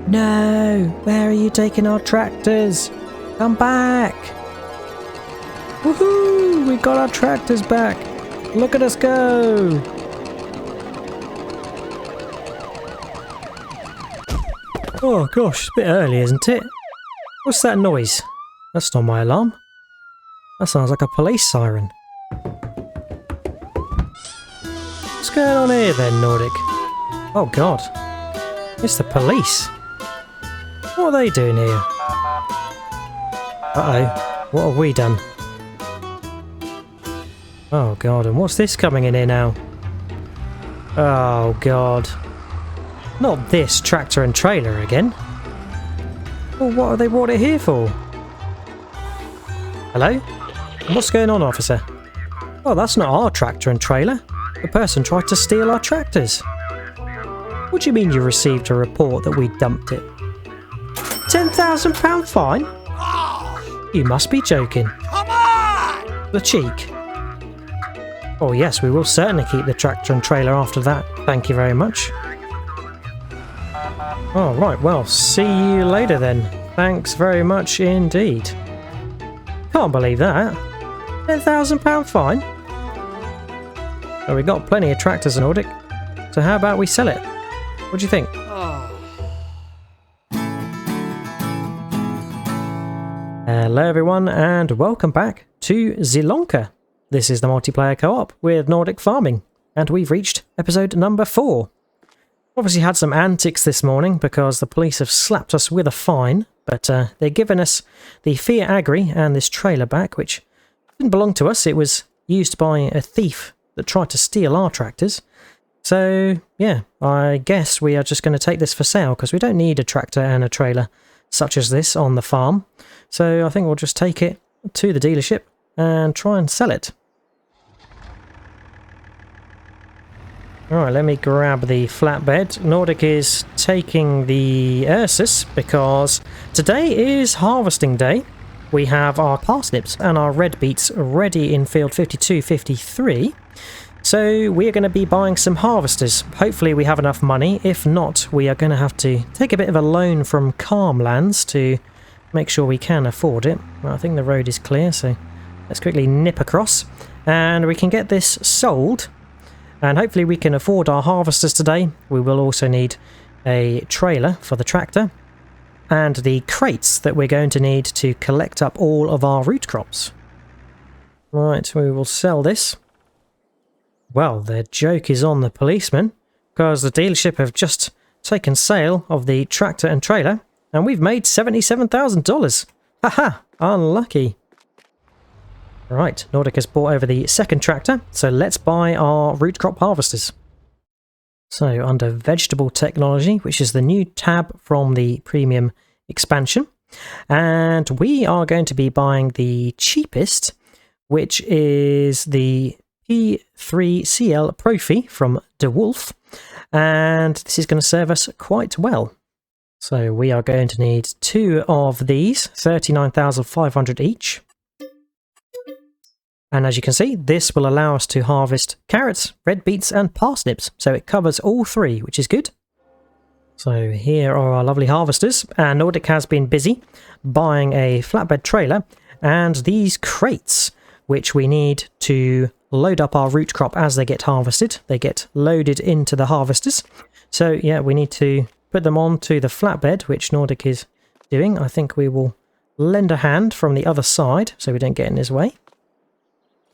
No! Where are you taking our tractors? Come back! Woohoo! We got our tractors back! Look at us go! Oh gosh, it's a bit early, isn't it? What's that noise? That's not my alarm. That sounds like a police siren. What's going on here then, Nordic? Oh god. It's the police. What are they doing here? Uh-oh. What have we done? Oh god, and what's this coming in here now? Oh god. Not this tractor and trailer again. Well, what have they brought it here for? Hello? What's going on, officer? Oh, that's not our tractor and trailer. The person tried to steal our tractors. What do you mean you received a report that we dumped it? £10,000 fine? You must be joking. Come on! The cheek. Oh yes, we will certainly keep the tractor and trailer after that. Thank you very much. Oh right, well, see you later then. Thanks very much indeed. Can't believe that. £10,000 fine? Well, we've got plenty of tractors in Nordic, so how about we sell it? What do you think? Hello everyone and welcome back to Zielonka. This is the multiplayer co-op with Nordic Farming, and we've reached episode number 4. Obviously had some antics this morning because the police have slapped us with a fine, but they're giving us the Fiat Agri and this trailer back, which didn't belong to us. It was used by a thief that tried to steal our tractors. So yeah, I guess we are just going to take this for sale because we don't need a tractor and a trailer such as this on the farm. So I think we'll just take it to the dealership and try and sell it. Alright, let me grab the flatbed. Nordic is taking the Ursus because today is harvesting day. We have our parsnips and our red beets ready in field 52-53. So we are going to be buying some harvesters. Hopefully we have enough money. If not, we are going to have to take a bit of a loan from Calmlands to make sure we can afford it. Well, I think the road is clear, so let's quickly nip across and we can get this sold. And hopefully we can afford our harvesters today. We will also need a trailer for the tractor and the crates that we're going to need to collect up all of our root crops. Right, we will sell this. Well, the joke is on the policeman, because the dealership have just taken sale of the tractor and trailer, and we've made $77,000. Haha, unlucky. Right, Nordic has bought over the second tractor, so let's buy our root crop harvesters. So under vegetable technology, which is the new tab from the premium expansion, and we are going to be buying the cheapest, which is the P3CL Profi from DeWolf, and this is going to serve us quite well. So we are going to need 2 of these, 39,500 each. And as you can see, this will allow us to harvest carrots, red beets and parsnips, so it covers all 3, which is good. So here are our lovely harvesters, and Nordic has been busy buying a flatbed trailer and these crates, which we need to load up our root crop as they get harvested. They get loaded into the harvesters. So yeah, we need to put them onto the flatbed, which Nordic is doing. I think we will lend a hand from the other side so we don't get in his way.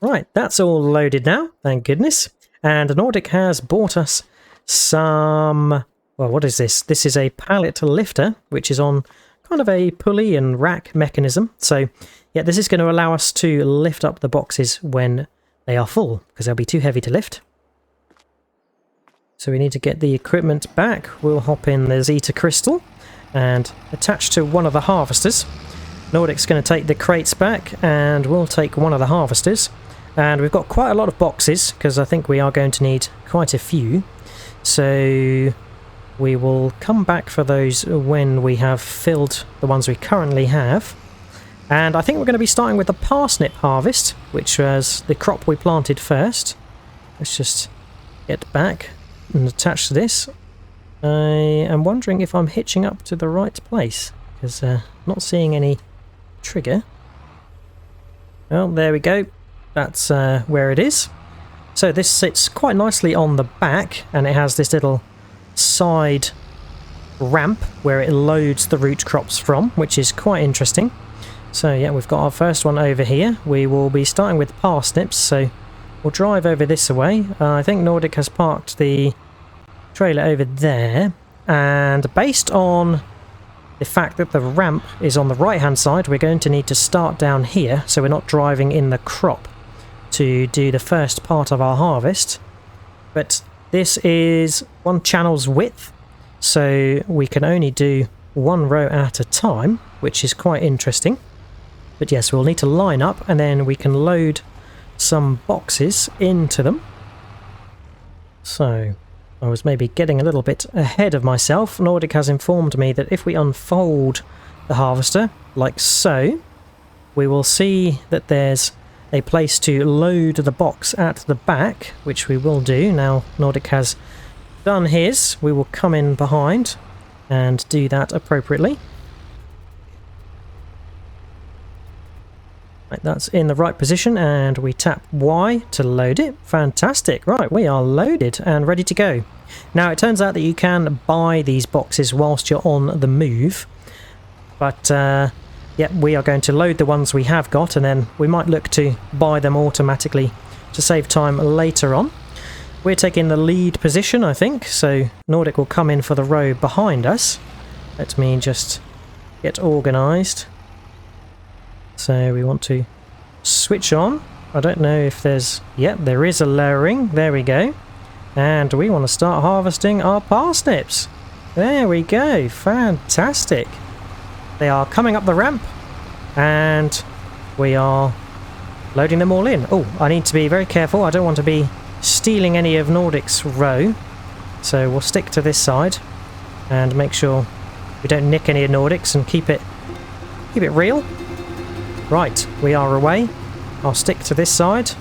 Right, that's all loaded now, thank goodness. And Nordic has bought us some... Well, what is this? This is a pallet lifter, which is on kind of a pulley and rack mechanism. So yeah, this is going to allow us to lift up the boxes when they are full, because they'll be too heavy to lift. So we need to get the equipment back. We'll hop in the Zeta crystal and attach to one of the harvesters. Nordic's going to take the crates back and we'll take one of the harvesters. And we've got quite a lot of boxes because I think we are going to need quite a few. So we will come back for those when we have filled the ones we currently have. And I think we're going to be starting with the parsnip harvest, which was the crop we planted first. Let's just get back and attach to this. I am wondering if I'm hitching up to the right place, because not seeing any trigger. Well, there we go. That's where it is. So this sits quite nicely on the back, and it has this little side ramp where it loads the root crops from, which is quite interesting. So yeah, we've got our first one over here. We will be starting with parsnips, so we'll drive over this way. I think Nordic has parked the trailer over there, and based on the fact that the ramp is on the right hand side, we're going to need to start down here so we're not driving in the crop to do the first part of our harvest. But this is one channel's width, so we can only do one row at a time, which is quite interesting. But yes, we'll need to line up, and then we can load some boxes into them. So I was maybe getting a little bit ahead of myself. Nordic has informed me that if we unfold the harvester, like so, we will see that there's a place to load the box at the back, which we will do. Now Nordic has done his, we will come in behind and do that appropriately. Right, that's in the right position, and we tap Y to load it. Fantastic. Right, we are loaded and ready to go. Now it turns out that you can buy these boxes whilst you're on the move, but yeah, we are going to load the ones we have got, and then we might look to buy them automatically to save time later on. We're taking the lead position, I think, so Nordic will come in for the row behind us. Let me just get organised. So we want to switch on. I don't know if there's... Yep, there is a lowering. There we go. And we want to start harvesting our parsnips. There we go. Fantastic. They are coming up the ramp, and we are loading them all in. Oh, I need to be very careful. I don't want to be stealing any of Nordic's row. So we'll stick to this side and make sure we don't nick any of Nordic's and keep it real. Right, we are away. I'll stick to this side,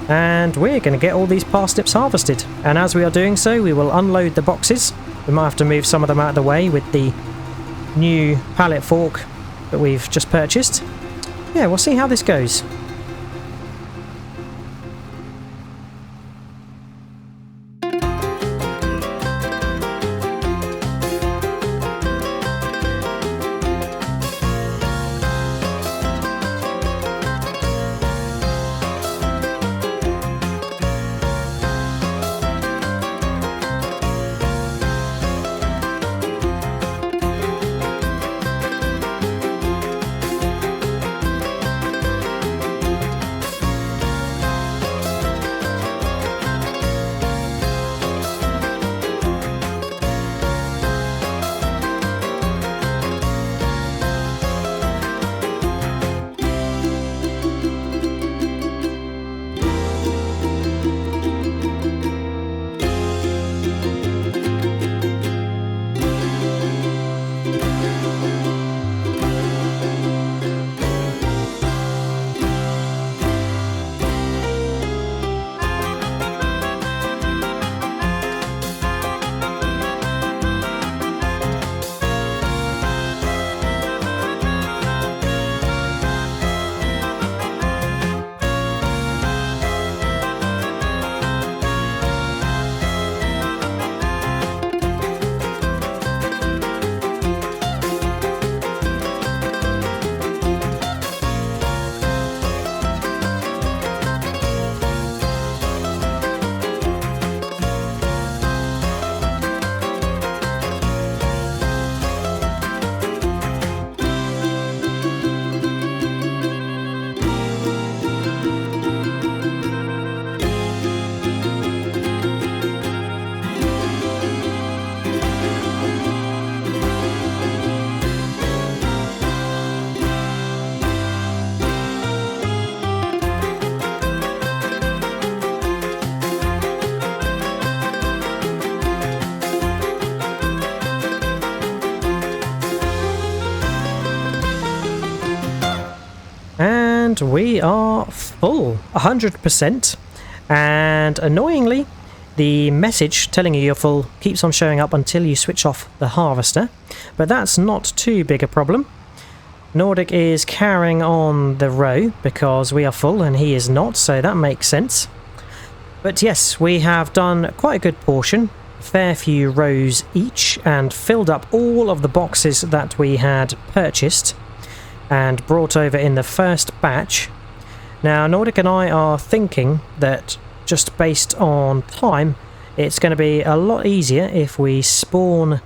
and we're going to get all these parsnips harvested. And as we are doing so, we will unload the boxes. We might have to move some of them out of the way with the new pallet fork that we've just purchased. Yeah, we'll see how this goes. We are full, 100%, and annoyingly the message telling you you're full keeps on showing up until you switch off the harvester, but that's not too big a problem. Nordic is carrying on the row because we are full and he is not, so that makes sense. But yes, we have done quite a good portion, a fair few rows each, and filled up all of the boxes that we had purchased and brought over in the first batch. Now Nordic and I are thinking that just based on time, it's going to be a lot easier if we spawn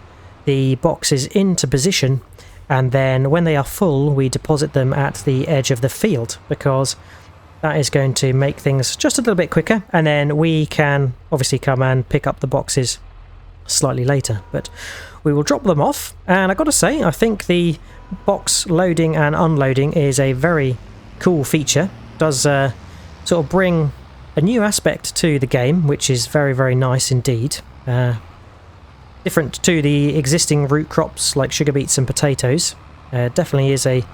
the boxes into position, and then when they are full we deposit them at the edge of the field, because that is going to make things just a little bit quicker, and then we can obviously come and pick up the boxes slightly later. But we will drop them off, and I've got to say, I think the box loading and unloading is a very cool feature. It does sort of bring a new aspect to the game, which is very, very nice indeed. Different to the existing root crops like sugar beets and potatoes. Definitely is a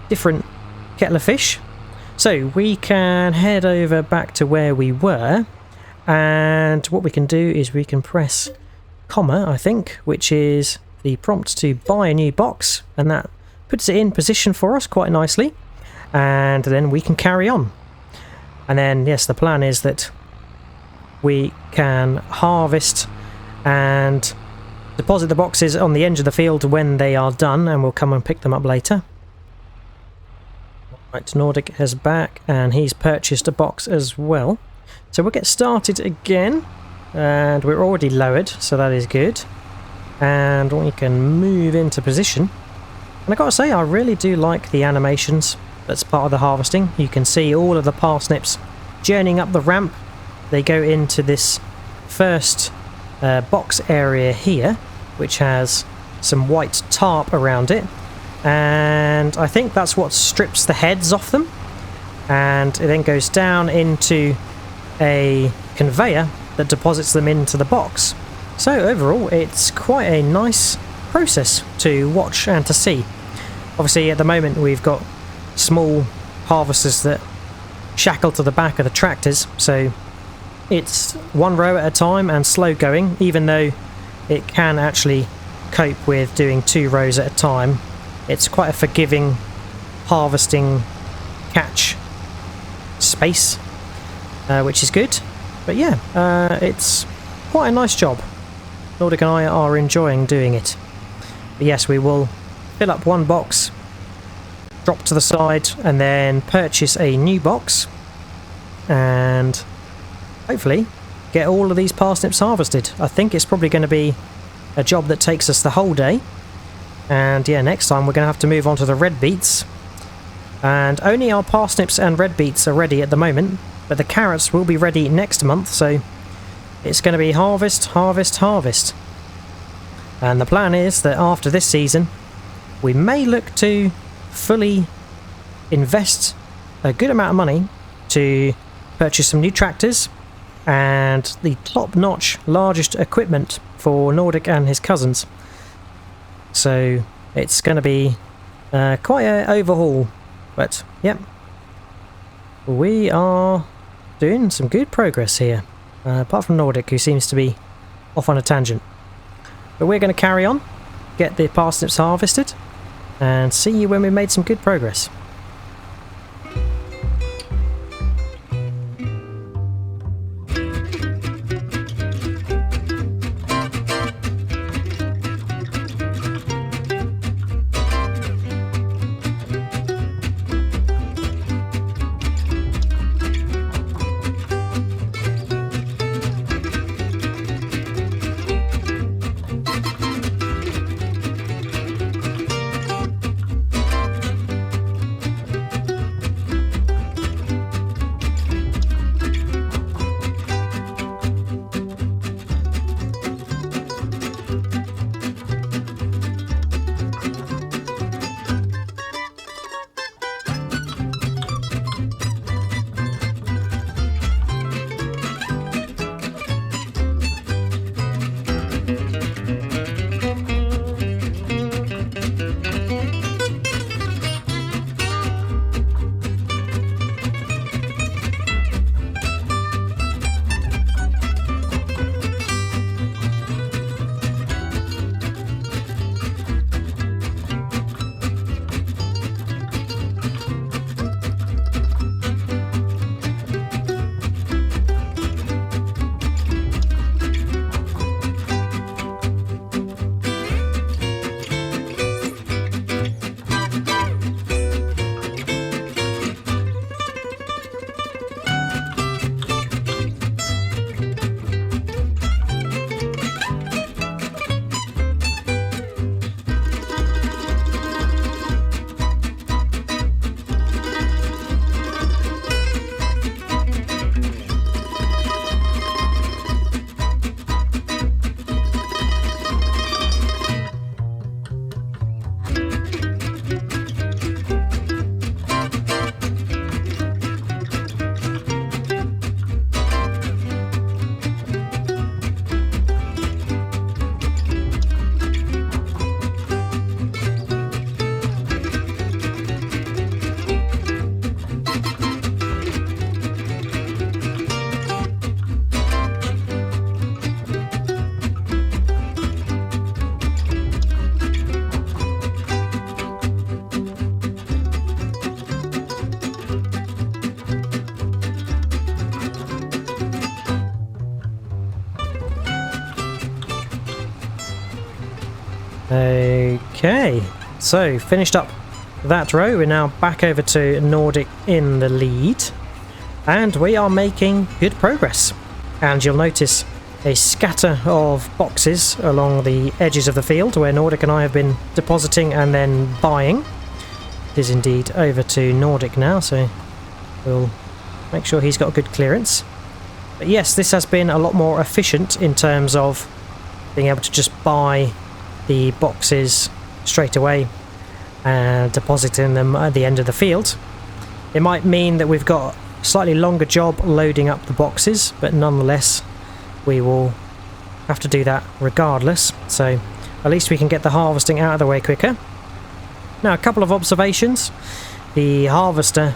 different kettle of fish. So we can head over back to where we were, and what we can do is we can press comma, I think, which is the prompt to buy a new box, and that puts it in position for us quite nicely, and then we can carry on. And then yes, the plan is that we can harvest and deposit the boxes on the edge of the field when they are done, and we'll come and pick them up later. Right, Nordic is back and he's purchased a box as well. So we'll get started again, and we're already lowered, so that is good. And we can move into position. And I gotta say, I really do like the animations that's part of the harvesting. You can see all of the parsnips journeying up the ramp. They go into this first box area here, which has some white tarp around it, and I think that's what strips the heads off them, and it then goes down into a conveyor that deposits them into the box. So overall it's quite a nice process to watch and to see. Obviously at the moment we've got small harvesters that shackle to the back of the tractors, so it's one row at a time and slow going, even though it can actually cope with doing 2 rows at a time. It's quite a forgiving harvesting catch space, which is good. But yeah, it's quite a nice job. Nordic and I are enjoying doing it. But yes, we will fill up one box, drop to the side, and then purchase a new box, and hopefully get all of these parsnips harvested. I think it's probably going to be a job that takes us the whole day. And yeah, next time we're going to have to move on to the red beets. And only our parsnips and red beets are ready at the moment, but the carrots will be ready next month, so it's going to be harvest, harvest, harvest. And the plan is that after this season, we may look to fully invest a good amount of money to purchase some new tractors and the top-notch largest equipment for Nordic and his cousins. So it's going to be quite an overhaul, but yep, we are doing some good progress here, apart from Nordic, who seems to be off on a tangent. But we're going to carry on, get the parsnips harvested, and see you when we've made some good progress. Okay, so finished up that row. We're now back over to Nordic in the lead, and we are making good progress. And you'll notice a scatter of boxes along the edges of the field where Nordic and I have been depositing and then buying. It is indeed over to Nordic now, so we'll make sure he's got good clearance. But yes, this has been a lot more efficient in terms of being able to just buy the boxes straight away and depositing them at the end of the field. It might mean that we've got a slightly longer job loading up the boxes, but nonetheless we will have to do that regardless, so at least we can get the harvesting out of the way quicker. Now, a couple of observations. The harvester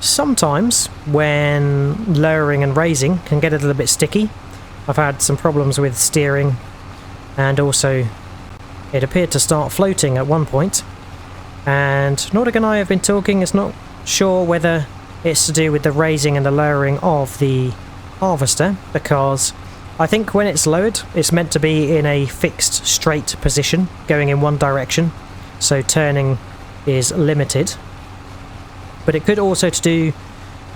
sometimes, when lowering and raising, can get a little bit sticky. I've had some problems with steering, and also it appeared to start floating at one point. And Nordic and I have been talking, it's not sure whether it's to do with the raising and the lowering of the harvester, because I think when it's lowered, it's meant to be in a fixed straight position, going in one direction, so turning is limited. But it could also to do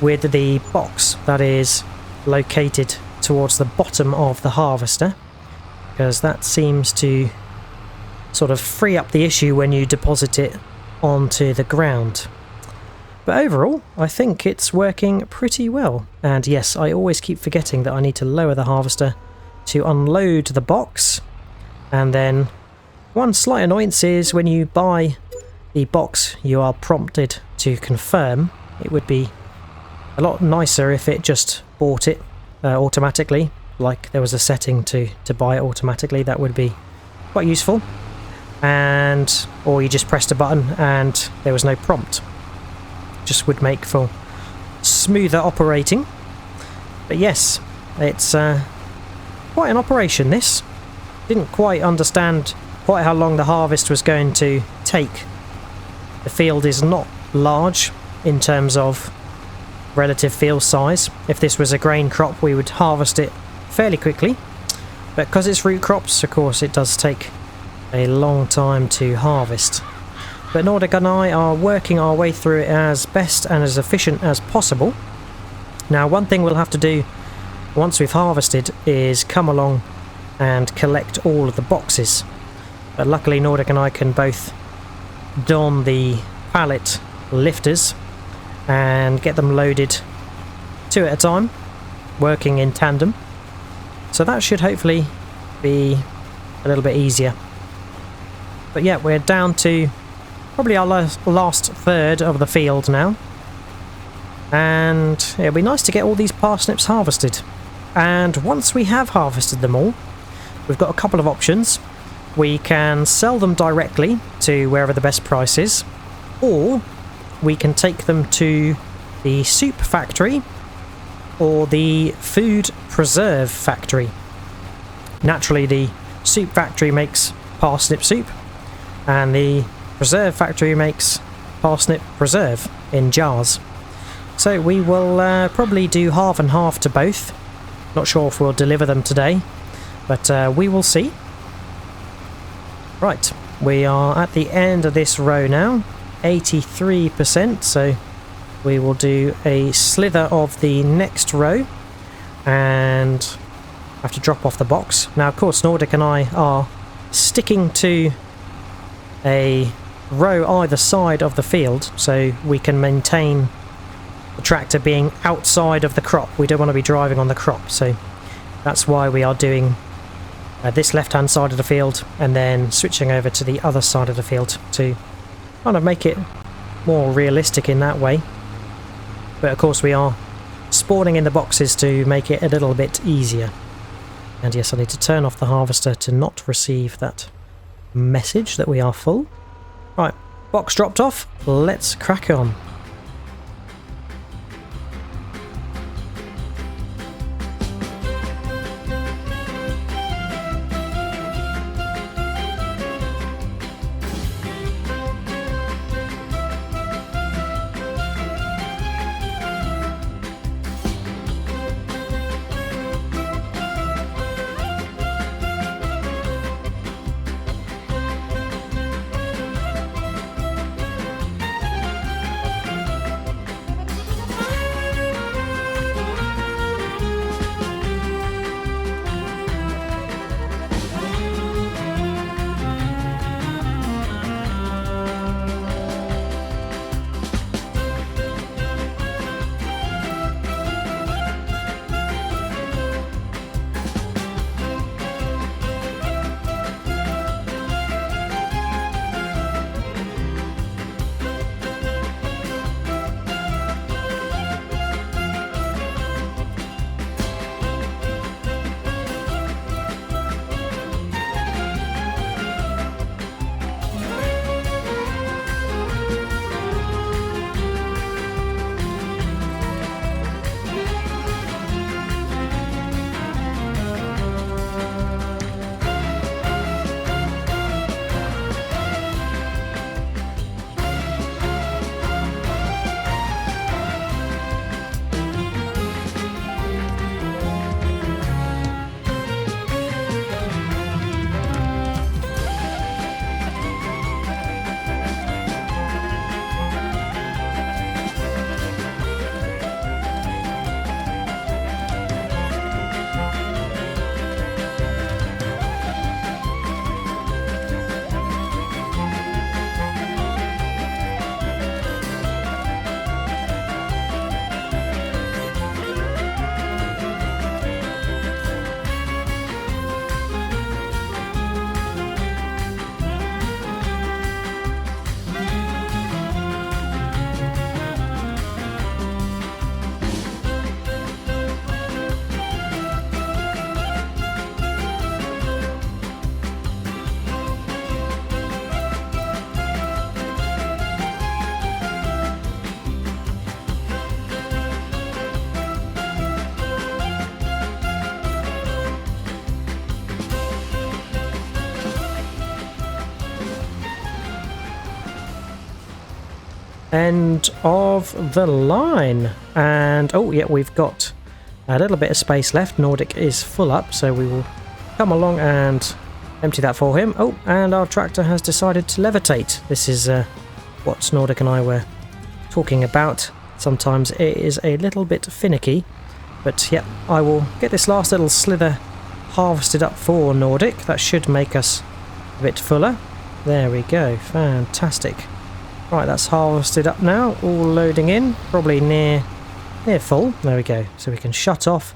with the box that is located towards the bottom of the harvester, because that seems to sort of free up the issue when you deposit it onto the ground. But overall, I think it's working pretty well. And yes, I always keep forgetting that I need to lower the harvester to unload the box. And then one slight annoyance is when you buy the box, you are prompted to confirm. It would be a lot nicer if it just bought it automatically, like there was a setting to buy it automatically. That would be quite useful. And or you just pressed a button and there was no prompt. Just would make for smoother operating. But yes, it's quite an operation, this. Didn't quite understand quite how long the harvest was going to take. The field is not large in terms of relative field size. If this was a grain crop, we would harvest it fairly quickly. But because it's root crops, of course, it does take a long time to harvest. But Nordic and I are working our way through it as best and as efficient as possible. Now, one thing we'll have to do once we've harvested is come along and collect all of the boxes. But luckily Nordic and I can both don the pallet lifters and get them loaded two at a time, working in tandem. So that should hopefully be a little bit easier. But yeah, we're down to probably our last third of the field now. And it'll be nice to get all these parsnips harvested. And once we have harvested them all, we've got a couple of options. We can sell them directly to wherever the best price is, or we can take them to the soup factory or the food preserve factory. Naturally, the soup factory makes parsnip soup, and the preserve factory makes parsnip preserve in jars. So we will probably do half and half to both. Not sure if we'll deliver them today, but we will see. Right, we are at the end of this row now, 83%, so we will do a slither of the next row and have to drop off the box. Now, of course, Nordic and I are sticking to a row either side of the field so we can maintain the tractor being outside of the crop. We don't want to be driving on the crop, so that's why we are doing this left-hand side of the field and then switching over to the other side of the field to kind of make it more realistic in that way. But of course we are spawning in the boxes to make it a little bit easier. And yes, I need to turn off the harvester to not receive that message that we are full. Right, box dropped off, let's crack on. end of the line. And oh yeah, we've got a little bit of space left. Nordic is full up, so we will come along and empty that for him. Oh, and our tractor has decided to levitate. This is what Nordic and I were talking about. Sometimes it is a little bit finicky, but yeah, I will get this last little slither harvested up for Nordic. That should make us a bit fuller. There we go, fantastic. Right, that's harvested up now, all loading in, probably near full. There we go, so we can shut off,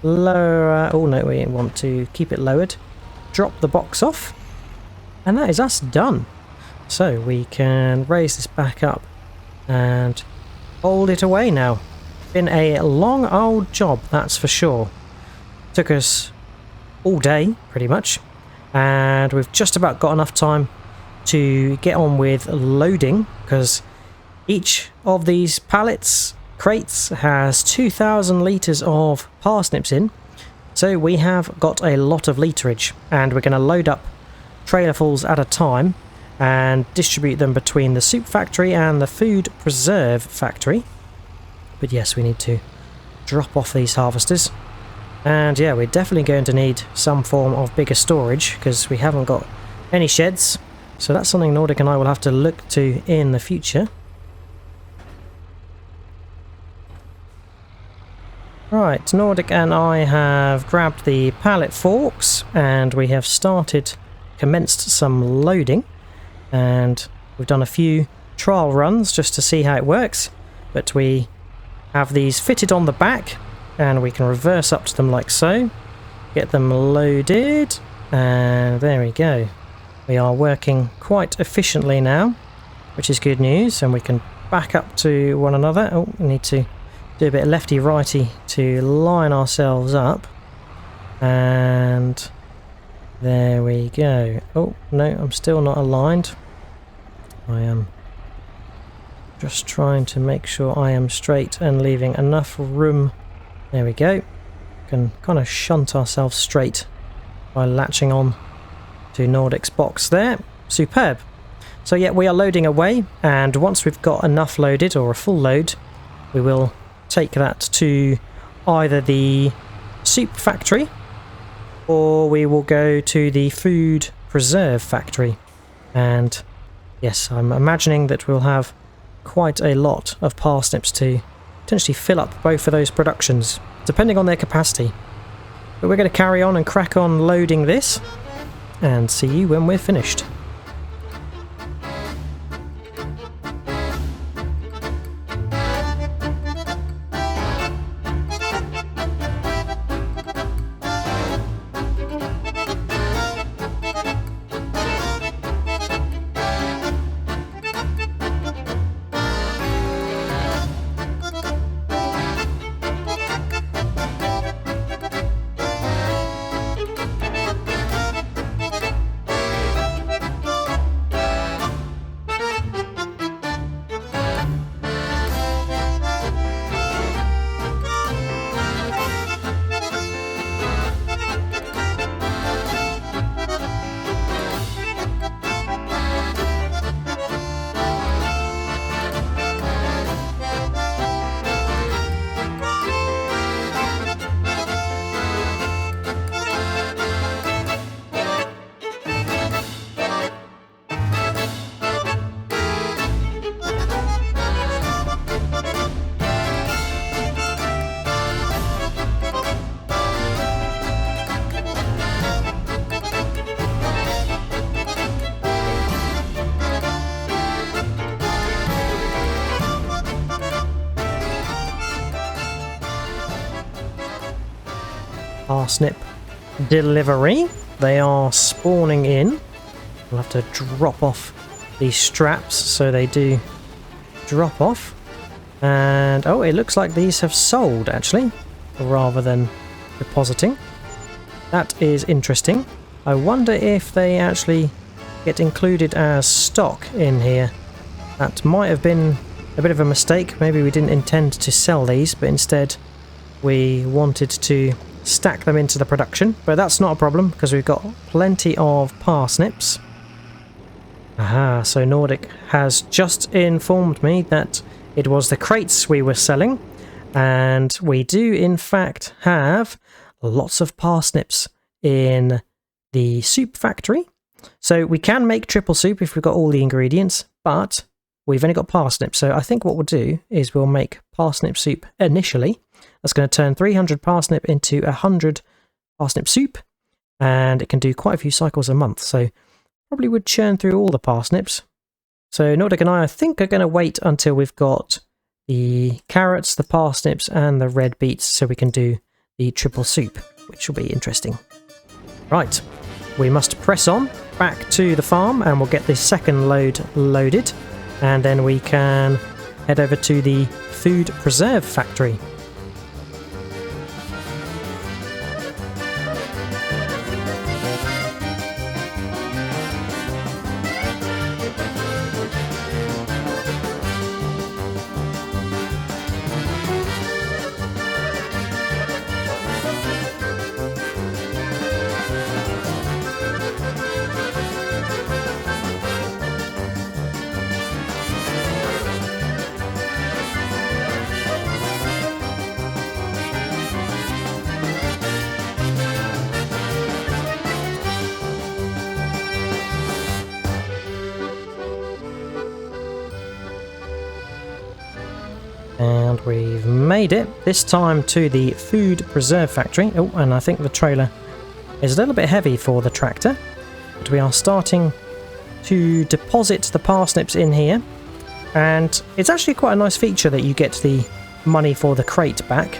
lower, oh no, we want to keep it lowered, drop the box off, and that is us done. So we can raise this back up and hold it away now. Been a long old job, that's for sure. Took us all day, pretty much, and we've just about got enough time to get on with loading, because each of these crates has 2,000 litres of parsnips in, so we have got a lot of literage, and we're going to load up trailerfuls at a time and distribute them between the soup factory and the food preserve factory. But yes, we need to drop off these harvesters, and yeah, we're definitely going to need some form of bigger storage because we haven't got any sheds. So that's something Nordic and I will have to look to in the future. Right, Nordic and I have grabbed the pallet forks and we have commenced some loading, and we've done a few trial runs just to see how it works, but we have these fitted on the back and we can reverse up to them like so, get them loaded, and there we go. We are working quite efficiently now, which is good news, and we can back up to one another. Oh, we need to do a bit of lefty-righty to line ourselves up, and there we go. Oh, no, I'm still not aligned. I am just trying to make sure I am straight and leaving enough room. There we go. Can kind of shunt ourselves straight by latching on to Nordic's box there. Superb. So yeah, we are loading away, and once we've got enough loaded, or a full load, we will take that to either the soup factory or we will go to the food preserve factory. And yes, I'm imagining that we'll have quite a lot of parsnips to potentially fill up both of those productions, depending on their capacity. But we're going to carry on and crack on loading this, and see you when we're finished. Parsnip delivery. They are spawning in. We'll have to drop off these straps so they do drop off. And oh, it looks like these have sold actually, rather than depositing. That is interesting. I wonder if they actually get included as stock in here. That might have been a bit of a mistake. Maybe we didn't intend to sell these, but instead we wanted to stack them into the production. But that's not a problem because we've got plenty of parsnips. Aha, so Nordic has just informed me that it was the crates we were selling, and we do in fact have lots of parsnips in the soup factory. So we can make triple soup if we've got all the ingredients, but we've only got parsnips. So I think what we'll do is we'll make parsnip soup initially. That's going to turn 300 parsnip into 100 parsnip soup, and it can do quite a few cycles a month. So probably would churn through all the parsnips. So Nordic and I think, are going to wait until we've got the carrots, the parsnips, and the red beets so we can do the triple soup, which will be interesting. Right, we must press on back to the farm and we'll get the second load loaded, and then we can head over to the food preserve factory. And we've made it, this time to the food preserve factory. Oh, and I think the trailer is a little bit heavy for the tractor. But we are starting to deposit the parsnips in here. And it's actually quite a nice feature that you get the money for the crate back,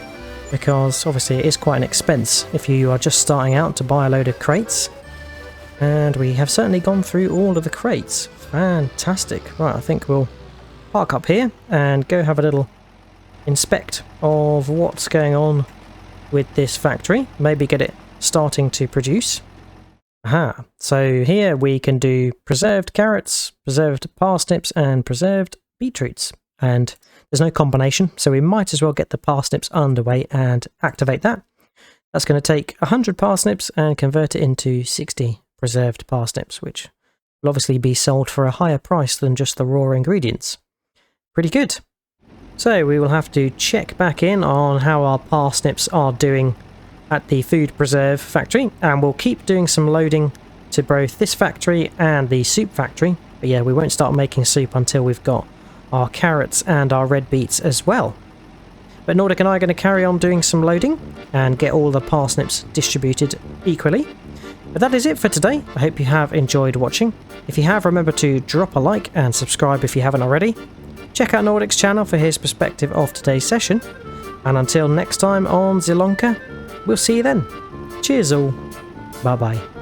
because obviously it is quite an expense if you are just starting out to buy a load of crates. And we have certainly gone through all of the crates. Fantastic. Right, I think we'll park up here and go have a little inspect of what's going on with this factory. Maybe get it starting to produce. Aha, so here we can do preserved carrots, preserved parsnips, and preserved beetroots. And there's no combination, so we might as well get the parsnips underway and activate that. That's going to take 100 parsnips and convert it into 60 preserved parsnips, which will obviously be sold for a higher price than just the raw ingredients. Pretty good. So we will have to check back in on how our parsnips are doing at the food preserve factory, and we'll keep doing some loading to both this factory and the soup factory. But yeah, we won't start making soup until we've got our carrots and our red beets as well. But Nordic and I are going to carry on doing some loading and get all the parsnips distributed equally. But that is it for today. I hope you have enjoyed watching. If you have, remember to drop a like and subscribe if you haven't already. Check out Nordic's channel for his perspective of today's session. And until next time on Zielonka, we'll see you then. Cheers all. Bye bye.